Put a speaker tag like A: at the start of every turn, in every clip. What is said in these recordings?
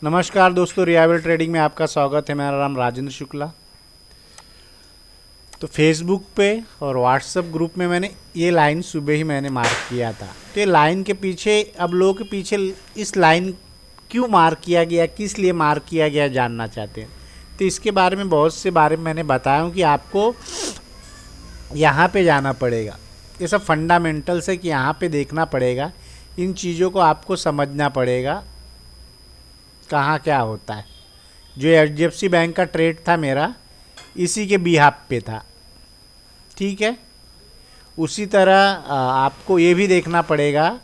A: नमस्कार दोस्तों, रियाबल ट्रेडिंग में आपका स्वागत है। मेरा नाम राजेंद्र शुक्ला। तो फेसबुक पे और व्हाट्सएप ग्रुप में मैंने ये लाइन सुबह ही मैंने मार्क किया था। तो ये लाइन के पीछे, अब लोगों के पीछे इस लाइन क्यों मार्क किया गया, किस लिए मार्क किया गया, जानना चाहते हैं। तो इसके बारे में बहुत से बारे में मैंने बताया हूँ कि आपको यहाँ पे जाना पड़ेगा। ये सब फंडामेंटल्स है कि यहाँ पे देखना पड़ेगा, इन चीज़ों को आपको समझना पड़ेगा कहाँ क्या होता है। जो HDFC बैंक का ट्रेड था मेरा, इसी के बिहाफ पे था, ठीक है। उसी तरह आपको ये भी देखना पड़ेगा,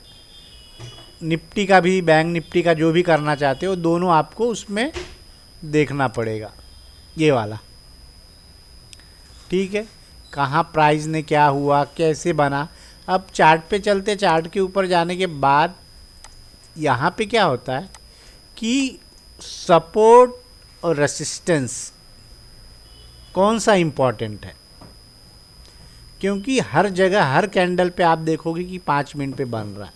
A: निफ्टी का भी, बैंक निफ्टी का जो भी करना चाहते हो, दोनों आपको उसमें देखना पड़ेगा, ये वाला, ठीक है। कहाँ प्राइस ने क्या हुआ, कैसे बना। अब चार्ट पे चलते, चार्ट के ऊपर जाने के बाद यहाँ पे क्या होता है कि सपोर्ट और रेसिस्टेंस कौन सा इम्पॉर्टेंट है, क्योंकि हर जगह हर कैंडल पे आप देखोगे कि 5 मिनट पे बन रहा है।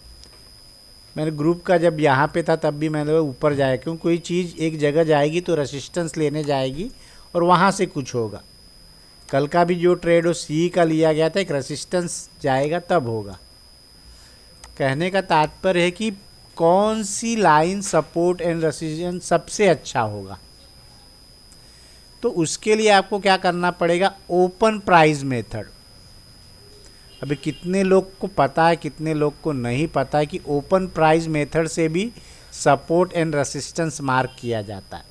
A: मैंने ग्रुप का जब यहाँ पे था तब भी मैंने ऊपर जाया, क्योंकि कोई चीज़ एक जगह जाएगी तो रेसिस्टेंस लेने जाएगी और वहाँ से कुछ होगा। कल का भी जो ट्रेड हो सी का लिया गया था, एक रेसिस्टेंस जाएगा तब होगा। कहने का तात्पर्य है कि कौन सी लाइन सपोर्ट एंड रेसिस्टेंस सबसे अच्छा होगा। तो उसके लिए आपको क्या करना पड़ेगा, ओपन प्राइस मेथड। अभी कितने लोग को पता है, कितने लोग को नहीं पता है कि ओपन प्राइस मेथड से भी सपोर्ट एंड रेसिस्टेंस मार्क किया जाता है।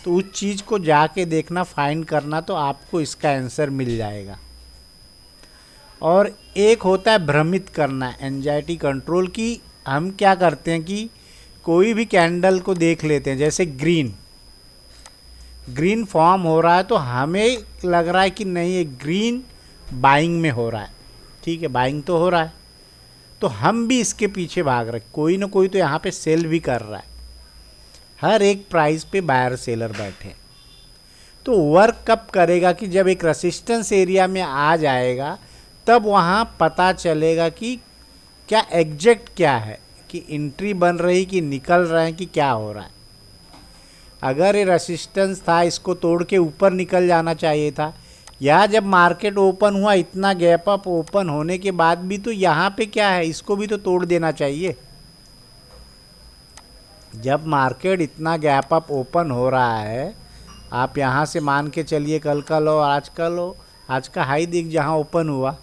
A: तो उस चीज़ को जाके देखना, फाइंड करना, तो आपको इसका आंसर मिल जाएगा। और एक होता है भ्रमित करना, एंजाइटी कंट्रोल की। हम क्या करते हैं कि कोई भी कैंडल को देख लेते हैं, जैसे ग्रीन फॉर्म हो रहा है तो हमें लग रहा है कि नहीं, ये ग्रीन बाइंग में हो रहा है, ठीक है, बाइंग तो हो रहा है, तो हम भी इसके पीछे भाग रहे। कोई ना कोई तो यहाँ पे सेल भी कर रहा है, हर एक प्राइस पे बायर सेलर बैठे। तो वर्क कब करेगा कि जब एक रेसिस्टेंस एरिया में आ जाएगा, तब वहाँ पता चलेगा कि क्या एग्जैक्ट क्या है, कि एंट्री बन रही, कि निकल रहे हैं, कि क्या हो रहा है। अगर ये रेसिस्टेंस था, इसको तोड़ के ऊपर निकल जाना चाहिए था, या जब मार्केट ओपन हुआ, इतना गैप अप ओपन होने के बाद भी तो यहाँ पे क्या है, इसको भी तो तोड़ देना चाहिए। जब मार्केट इतना गैप अप ओपन हो रहा है, आप यहाँ से मान के चलिए कल का लो, आज का लो, आज का हाई दिख जहाँ ओपन हुआ,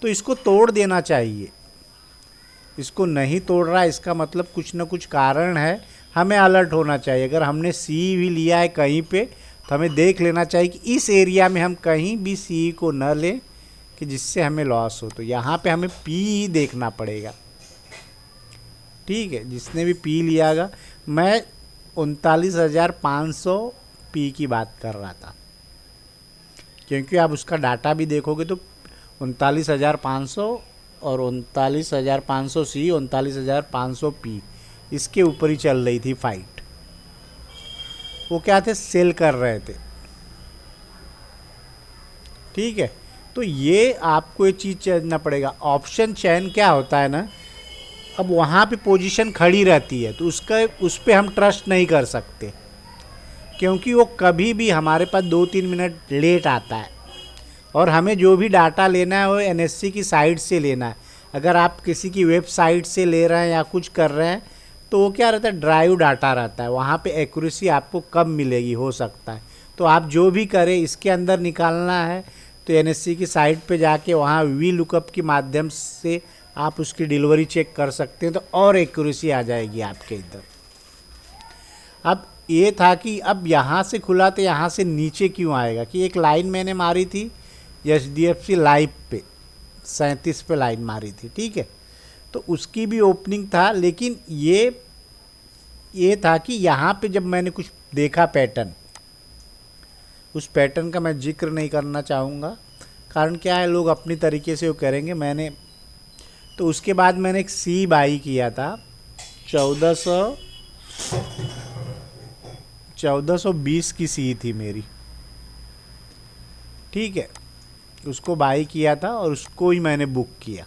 A: तो इसको तोड़ देना चाहिए। इसको नहीं तोड़ रहा, इसका मतलब कुछ ना कुछ कारण है, हमें अलर्ट होना चाहिए। अगर हमने सी भी लिया है कहीं पे, तो हमें देख लेना चाहिए कि इस एरिया में हम कहीं भी सी को न लें कि जिससे हमें लॉस हो। तो यहाँ पे हमें पी ही देखना पड़ेगा, ठीक है। जिसने भी पी लियागा, मैं 39,500 पी की बात कर रहा था, क्योंकि आप उसका डाटा भी देखोगे तो 39,500 और 39,500 सी, 39,500 पी, इसके ऊपर ही चल रही थी फाइट। वो क्या थे, सेल कर रहे थे, ठीक है। तो ये आपको ये चीज़ समझना पड़ेगा। ऑप्शन चैन क्या होता है ना, अब वहाँ पे पोजीशन खड़ी रहती है, तो उस पर हम ट्रस्ट नहीं कर सकते, क्योंकि वो कभी भी हमारे पास 2-3 मिनट लेट आता है। और हमें जो भी डाटा लेना है वो NSE की साइट से लेना है। अगर आप किसी की वेबसाइट से ले रहे हैं या कुछ कर रहे हैं, तो वो क्या रहता है, ड्राइव डाटा रहता है, वहाँ पे एक्यूरेसी आपको कम मिलेगी, हो सकता है। तो आप जो भी करें, इसके अंदर निकालना है तो NSE की साइट पे जाके वहाँ वी लुकअप के माध्यम से आप उसकी डिलीवरी चेक कर सकते हैं, तो और एक्यूरेसी आ जाएगी आपके इधर। अब ये था कि अब यहाँ से खुला तो यहाँ से नीचे क्यों आएगा, कि एक लाइन मैंने मारी थी HDFC लाइव पे, 37 पे लाइन मारी थी, ठीक है। तो उसकी भी ओपनिंग था, लेकिन ये था कि यहाँ पे जब मैंने कुछ देखा पैटर्न, उस पैटर्न का मैं जिक्र नहीं करना चाहूँगा, कारण क्या है, लोग अपनी तरीके से वो करेंगे। मैंने तो उसके बाद मैंने एक सी बाई किया था, 1420 की सी थी मेरी, ठीक है। उसको बाई किया था और उसको ही मैंने बुक किया।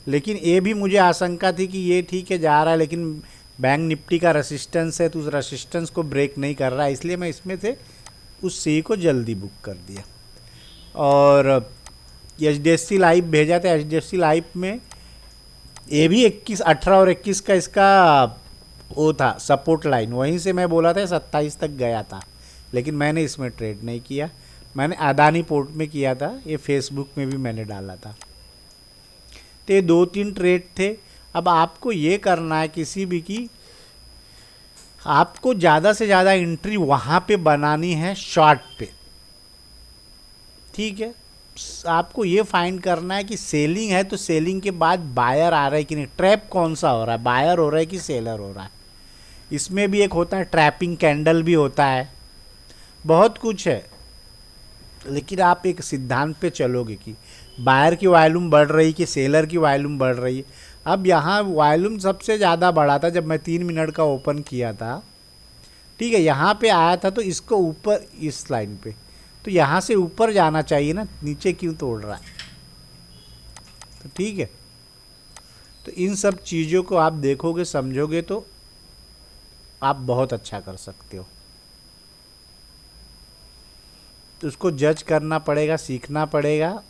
A: लेकिन ये भी मुझे आशंका थी कि ये ठीक है जा रहा है, लेकिन बैंक निफ्टी का रेसिस्टेंस है तो उस रेसिस्टेंस को ब्रेक नहीं कर रहा है, इसलिए मैं इसमें से उस सी को जल्दी बुक कर दिया। और HDFC लाइफ भेजा था, HDFC लाइफ में ये भी 18 और 21 का इसका वो था सपोर्ट लाइन, वहीं से मैं बोला था 27 तक गया था, लेकिन मैंने इसमें ट्रेड नहीं किया, मैंने अदानी पोर्ट में किया था, ये फेसबुक में भी मैंने डाला था। तो ये 2-3 ट्रेड थे। अब आपको ये करना है किसी भी की, आपको ज़्यादा से ज़्यादा एंट्री वहाँ पे बनानी है शॉर्ट पे, ठीक है। आपको ये फाइंड करना है कि सेलिंग है तो सेलिंग के बाद बायर आ रहा है कि नहीं, ट्रैप कौन सा हो रहा है, बायर हो रहा है कि सेलर हो रहा है। इसमें भी एक होता है ट्रैपिंग कैंडल भी होता है, बहुत कुछ है, लेकिन आप एक सिद्धांत पे चलोगे कि बायर की वॉल्यूम बढ़ रही कि सेलर की वॉल्यूम बढ़ रही है। अब यहाँ वॉल्यूम सबसे ज़्यादा बढ़ा था जब मैं 3 मिनट का ओपन किया था, ठीक है, यहाँ पे आया था तो इसको ऊपर इस लाइन पे, तो यहाँ से ऊपर जाना चाहिए ना, नीचे क्यों तोड़ रहा है, तो ठीक है। तो इन सब चीज़ों को आप देखोगे समझोगे तो आप बहुत अच्छा कर सकते हो। तो उसको जज करना पड़ेगा, सीखना पड़ेगा।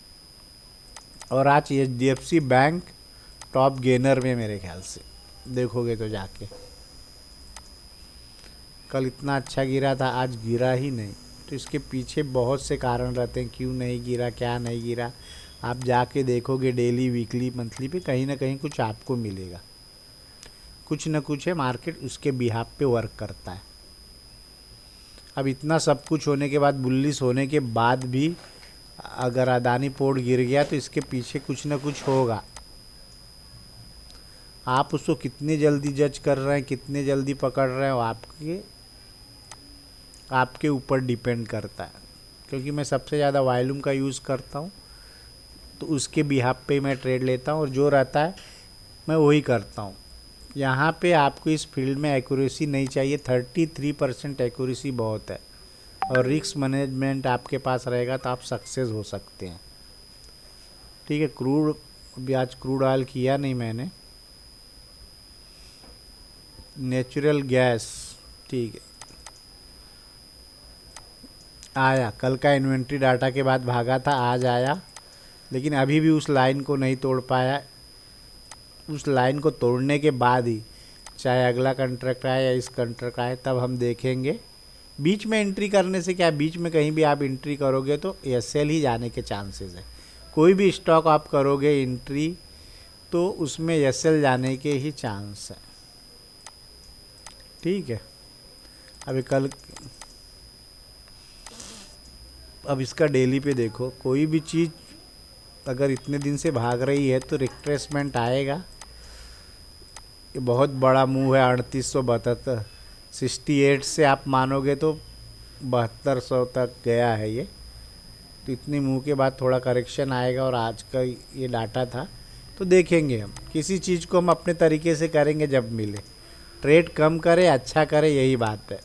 A: और आज HDFC बैंक टॉप गेनर में मेरे ख्याल से देखोगे तो जाके, कल इतना अच्छा गिरा था, आज गिरा ही नहीं, तो इसके पीछे बहुत से कारण रहते हैं क्यों नहीं गिरा, क्या नहीं गिरा। आप जाके देखोगे डेली, वीकली, मंथली पे कहीं ना कहीं कुछ आपको मिलेगा, कुछ ना कुछ है, मार्केट उसके बिहाफ पे वर्क करता है। अब इतना सब कुछ होने के बाद, बुलिश होने के बाद भी अगर अदानी पोर्ट गिर गया तो इसके पीछे कुछ ना कुछ होगा। आप उसको कितने जल्दी जज कर रहे हैं, कितने जल्दी पकड़ रहे हो, आपके ऊपर डिपेंड करता है। क्योंकि मैं सबसे ज़्यादा वॉल्यूम का यूज़ करता हूँ तो उसके बिहाफ पे मैं ट्रेड लेता हूँ, और जो रहता है मैं वही करता हूँ। यहाँ पे आपको इस फील्ड में एक्यूरेसी नहीं चाहिए, 33% एक्यूरेसी बहुत है, और रिस्क मैनेजमेंट आपके पास रहेगा तो आप सक्सेस हो सकते हैं, ठीक है। क्रूड, अभी आज क्रूड ऑयल किया नहीं मैंने, नेचुरल गैस, ठीक है, आया कल का इन्वेंट्री डाटा के बाद भागा था, आज आया, लेकिन अभी भी उस लाइन को नहीं तोड़ पाया। उस लाइन को तोड़ने के बाद ही चाहे अगला कॉन्ट्रैक्ट आए या इस कॉन्ट्रैक्ट आए तब हम देखेंगे। बीच में एंट्री करने से क्या, बीच में कहीं भी आप एंट्री करोगे तो एसएल ही जाने के चांसेस है। कोई भी स्टॉक आप करोगे एंट्री तो उसमें एसएल जाने के ही चांस है, ठीक है। अभी कल, अब इसका डेली पे देखो, कोई भी चीज़ अगर इतने दिन से भाग रही है तो रिट्रेसमेंट आएगा। ये बहुत बड़ा मूव है, 3872, 68 से आप मानोगे तो 7200 तक गया है ये। तो इतनी मूव के बाद थोड़ा करेक्शन आएगा, और आज का ये डाटा था तो देखेंगे हम, किसी चीज़ को हम अपने तरीके से करेंगे जब मिले। ट्रेड कम करे, अच्छा करे, यही बात है।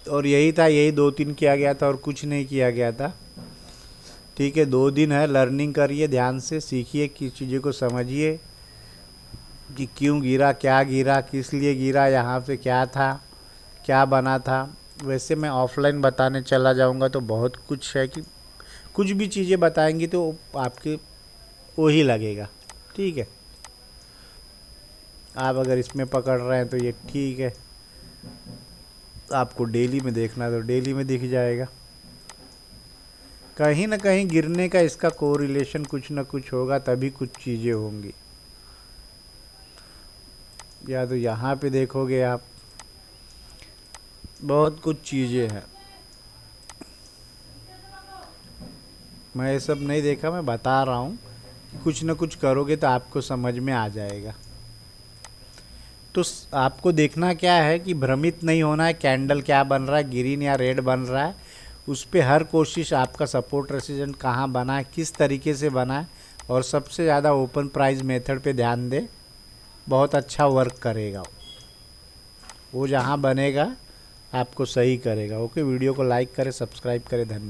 A: और यही था, यही 2-3 किया गया था और कुछ नहीं किया गया था, ठीक है। 2 दिन है, लर्निंग करिए, ध्यान से सीखिए, किस चीज़ों को समझिए कि क्यों गिरा, क्या गिरा, किस लिए गिरा, यहाँ पे क्या था, क्या बना था। वैसे मैं ऑफलाइन बताने चला जाऊँगा तो बहुत कुछ है, कि कुछ भी चीज़ें बताएंगी तो आपके वही लगेगा, ठीक है। आप अगर इसमें पकड़ रहे हैं तो ये ठीक है, आपको डेली में देखना है तो डेली में दिख जाएगा। कहीं ना कहीं गिरने का इसका कोरिलेशन कुछ ना कुछ होगा, तभी कुछ चीज़ें होंगी। या तो यहाँ पे देखोगे आप, बहुत कुछ चीज़ें हैं। मैं ये सब नहीं देखा, मैं बता रहा हूँ, कुछ ना कुछ करोगे तो आपको समझ में आ जाएगा। तो आपको देखना क्या है कि भ्रमित नहीं होना है, कैंडल क्या बन रहा है, ग्रीन या रेड बन रहा है, उस पर हर कोशिश, आपका सपोर्ट रेसिस्टेंस कहाँ बना है, किस तरीके से बना है, और सबसे ज़्यादा ओपन प्राइस मेथड पे ध्यान दे, बहुत अच्छा वर्क करेगा वो जहाँ बनेगा आपको सही करेगा। ओके, वीडियो को लाइक करें, सब्सक्राइब करें, धन्यवाद।